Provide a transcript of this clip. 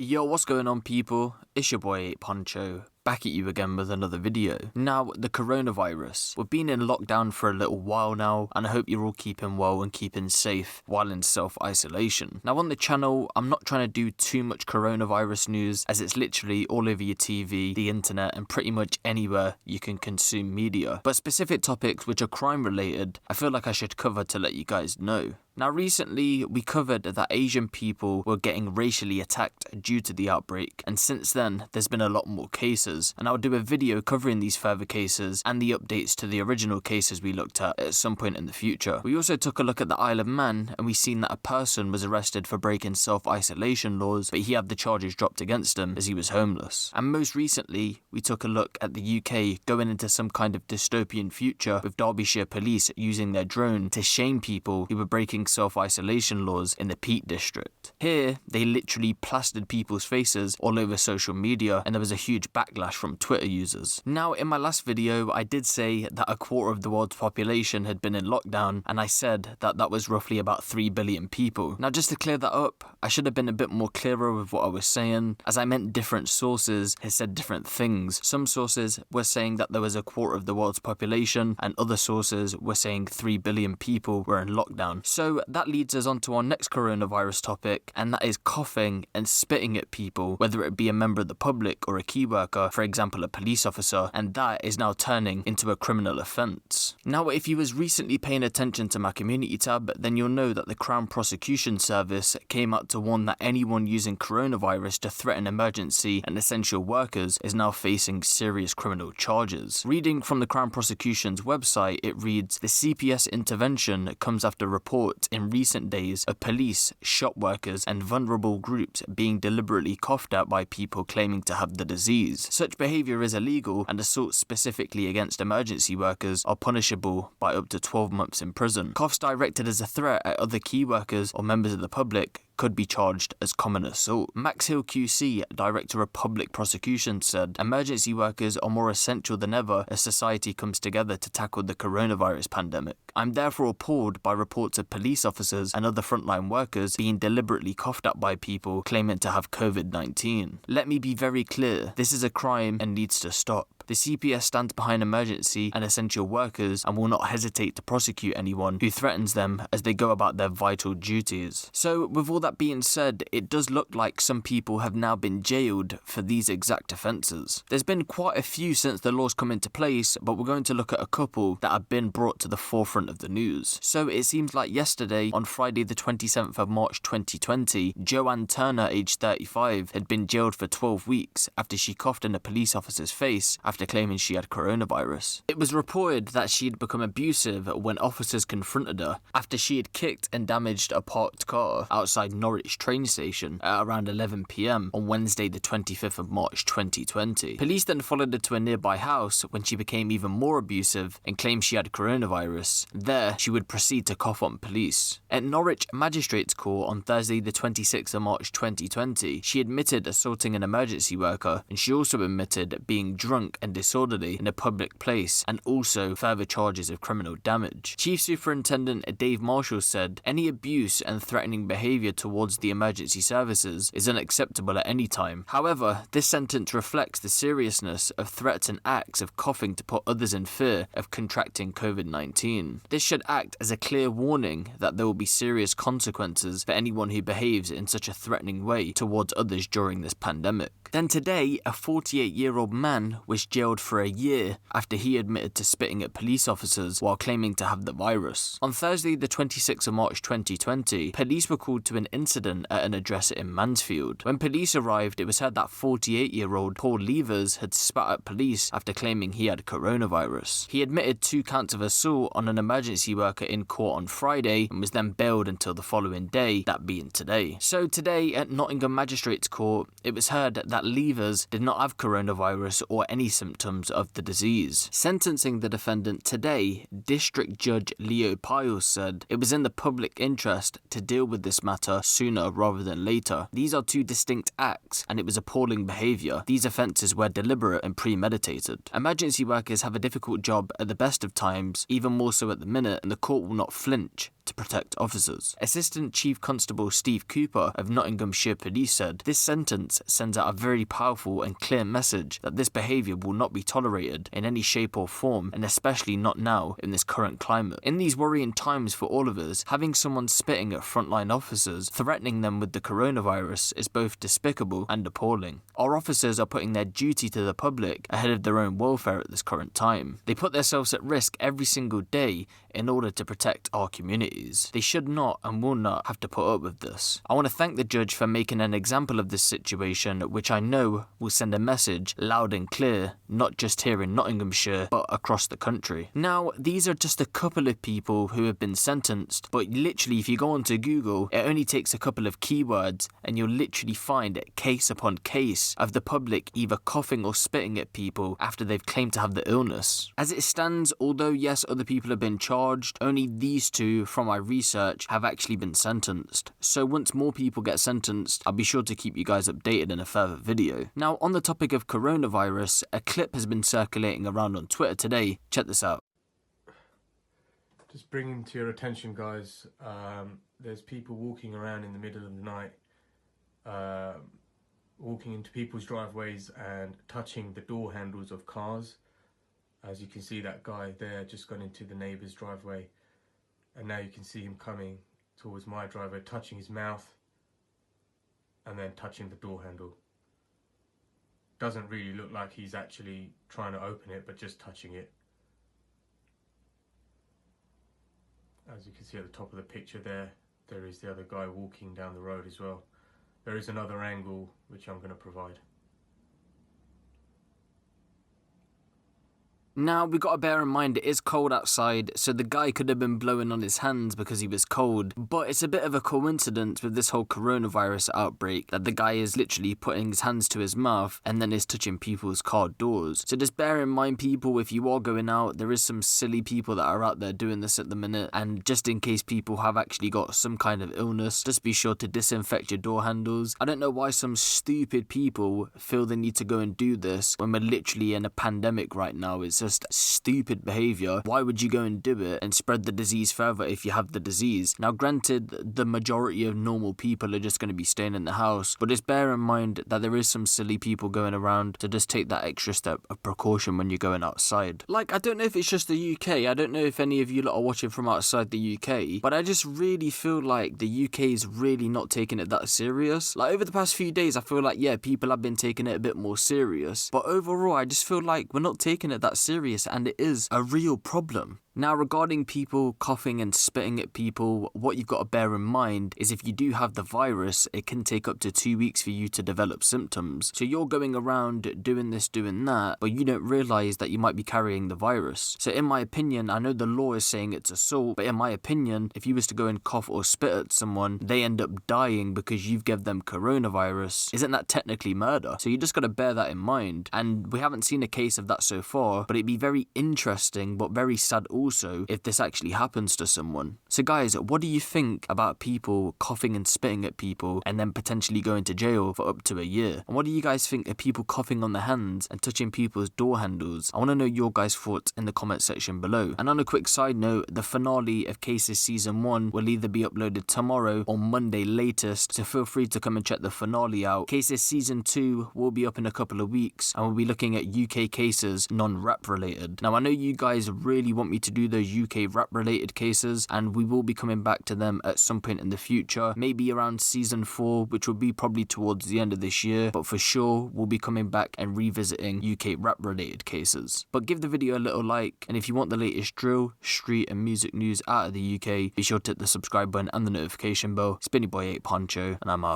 Yo, what's going on, people? It's your boy Huncho, back at you again with another video. Now, the coronavirus. We've been in lockdown for a little while now, and I hope you're all keeping well and keeping safe while in self-isolation. Now, on the channel, I'm not trying to do too much coronavirus news, as it's literally all over your TV, the internet, and pretty much anywhere you can consume media. But specific topics which are crime-related, I feel like I should cover to let you guys know. Now, recently, we covered that Asian people were getting racially attacked due to the outbreak, and since then, there's been a lot more cases, and I'll do a video covering these further cases and the updates to the original cases we looked at some point in the future. We also took a look at the Isle of Man, and we seen that a person was arrested for breaking self-isolation laws, but he had the charges dropped against him as he was homeless. And most recently, we took a look at the UK going into some kind of dystopian future, with Derbyshire police using their drone to shame people who were breaking self-isolation laws in the Peak District. Here, they literally plastered people's faces all over social media, and there was a huge backlash from Twitter users. Now, in my last video, I did say that a quarter of the world's population had been in lockdown, and I said that that was roughly about 3 billion people. Now, just to clear that up, I should have been a bit more clearer with what I was saying, as I meant different sources had said different things. Some sources were saying that there was a quarter of the world's population, and other sources were saying 3 billion people were in lockdown. So that leads us on to our next coronavirus topic, and that is coughing and spitting at people, whether it be a member of the public or a key worker, for example a police officer, and that is now turning into a criminal offence. Now, if you was recently paying attention to my community tab, then you'll know that the Crown Prosecution Service came out to warn that anyone using coronavirus to threaten emergency and essential workers is now facing serious criminal charges. Reading from the Crown Prosecution's website, it reads, "The CPS intervention comes after reports in recent days of police, shop workers and vulnerable groups being deliberately coughed at by people claiming to have the disease. Such behaviour is illegal, and assaults specifically against emergency workers are punishable by up to 12 months in prison. Coughs directed as a threat at other key workers or members of the public could be charged as common assault." Max Hill QC, Director of Public Prosecution, said, "Emergency workers are more essential than ever as society comes together to tackle the coronavirus pandemic. I'm therefore appalled by reports of police officers and other frontline workers being deliberately coughed at by people claiming to have COVID-19. Let me be very clear, this is a crime and needs to stop. The CPS stands behind emergency and essential workers and will not hesitate to prosecute anyone who threatens them as they go about their vital duties." So, with all that being said, it does look like some people have now been jailed for these exact offences. There's been quite a few since the laws come into place, but we're going to look at a couple that have been brought to the forefront of the news. So it seems like yesterday, on Friday the 27th of March 2020, Joanne Turner, aged 35, had been jailed for 12 weeks after she coughed in a police officer's face after claiming she had coronavirus. It was reported that she had become abusive when officers confronted her after she had kicked and damaged a parked car outside Norwich train station at around 11 PM on Wednesday the 25th of March 2020. Police then followed her to a nearby house when she became even more abusive and claimed she had coronavirus. There, she would proceed to cough on police. At Norwich Magistrates Court on Thursday the 26th of March 2020, she admitted assaulting an emergency worker, and she also admitted being drunk and disorderly in a public place, and also further charges of criminal damage. Chief Superintendent Dave Marshall said, "Any abuse and threatening behaviour towards the emergency services is unacceptable at any time. However, this sentence reflects the seriousness of threats and acts of coughing to put others in fear of contracting COVID-19. This should act as a clear warning that there will be serious consequences for anyone who behaves in such a threatening way towards others during this pandemic." Then today, a 48-year-old man was jailed for a year after he admitted to spitting at police officers while claiming to have the virus. On Thursday the 26th of March 2020, police were called to an incident at an address in Mansfield. When police arrived, it was heard that 48-year-old Paul Levers had spat at police after claiming he had coronavirus. He admitted 2 counts of assault on an emergency worker in court on Friday and was then bailed until the following day, that being today. So today at Nottingham Magistrates Court, it was heard that Levers did not have coronavirus or any symptoms of the disease. Sentencing the defendant today, District Judge Leo Piles said, "It was in the public interest to deal with this matter sooner rather than later. These are 2 distinct acts, and it was appalling behaviour. These offences were deliberate and premeditated. Emergency workers have a difficult job at the best of times, even more so at the minute, and the court will not flinch to protect officers. Assistant Chief Constable Steve Cooper of Nottinghamshire Police said, "This sentence sends out a very powerful and clear message that this behaviour will not be tolerated in any shape or form, and especially not now in this current climate. In these worrying times for all of us, having someone spitting at frontline officers, threatening them with the coronavirus is both despicable and appalling. Our officers are putting their duty to the public ahead of their own welfare at this current time. They put themselves at risk every single day in order to protect our communities. They should not and will not have to put up with this. I want to thank the judge for making an example of this situation, which I know will send a message loud and clear, not just here in Nottinghamshire, but across the country." Now, these are just a couple of people who have been sentenced, but literally if you go onto Google, it only takes a couple of keywords and you'll literally find case upon case of the public either coughing or spitting at people after they've claimed to have the illness. As it stands, although yes, other people have been charged, only these two, from my research, have actually been sentenced. So once more people get sentenced, I'll be sure to keep you guys updated in a further video. Now, on the topic of coronavirus, a clip has been circulating around on Twitter today. Check this out. Just bringing to your attention, guys, there's people walking around in the middle of the night, walking into people's driveways and touching the door handles of cars. As you can see, that guy there just gone into the neighbour's driveway, and now you can see him coming towards my driveway, touching his mouth and then touching the door handle. Doesn't really look like he's actually trying to open it, but just touching it. As you can see at the top of the picture there is the other guy walking down the road as well. There is another angle which I'm going to provide. Now, we got to bear in mind it is cold outside, so the guy could have been blowing on his hands because he was cold, but it's a bit of a coincidence with this whole coronavirus outbreak that the guy is literally putting his hands to his mouth and then is touching people's car doors. So just bear in mind, people, if you are going out, there is some silly people that are out there doing this at the minute, and just in case people have actually got some kind of illness, just be sure to disinfect your door handles. I don't know why some stupid people feel the need to go and do this when we're literally in a pandemic right now. It's just stupid behaviour. Why would you go and do it and spread the disease further if you have the disease? Now, granted, the majority of normal people are just going to be staying in the house, but just bear in mind that there is some silly people going around, to just take that extra step of precaution when you're going outside. Like, I don't know if it's just the UK, I don't know if any of you lot are watching from outside the UK, but I just really feel like the UK is really not taking it that serious. Like, over the past few days, I feel like, yeah, people have been taking it a bit more serious, but overall, I just feel like we're not taking it that serious, and it is a real problem. Now, regarding people coughing and spitting at people, what you've got to bear in mind is if you do have the virus, it can take up to 2 weeks for you to develop symptoms. So you're going around doing this, doing that, but you don't realise that you might be carrying the virus. So in my opinion, I know the law is saying it's assault, but in my opinion, if you was to go and cough or spit at someone, they end up dying because you've given them coronavirus. Isn't that technically murder? So you just got to bear that in mind. And we haven't seen a case of that so far, but it'd be very interesting, but very sad also if this actually happens to someone. So guys, what do you think about people coughing and spitting at people and then potentially going to jail for up to a year? And what do you guys think of people coughing on the hands and touching people's door handles? I want to know your guys' thoughts in the comment section below. And on a quick side note, the finale of Cases Season 1 will either be uploaded tomorrow or Monday latest, so feel free to come and check the finale out. Cases Season 2 will be up in a couple of weeks, and we'll be looking at UK cases non-rap related. Now, I know you guys really want me to do those UK rap related cases, and we will be coming back to them at some point in the future, maybe around Season 4, which will be probably towards the end of this year, but for sure we'll be coming back and revisiting UK rap related cases. But give the video a little like, and if you want the latest drill, street and music news out of the UK, be sure to hit the subscribe button and the notification bell. It's been your boy Huncho, and I'm out.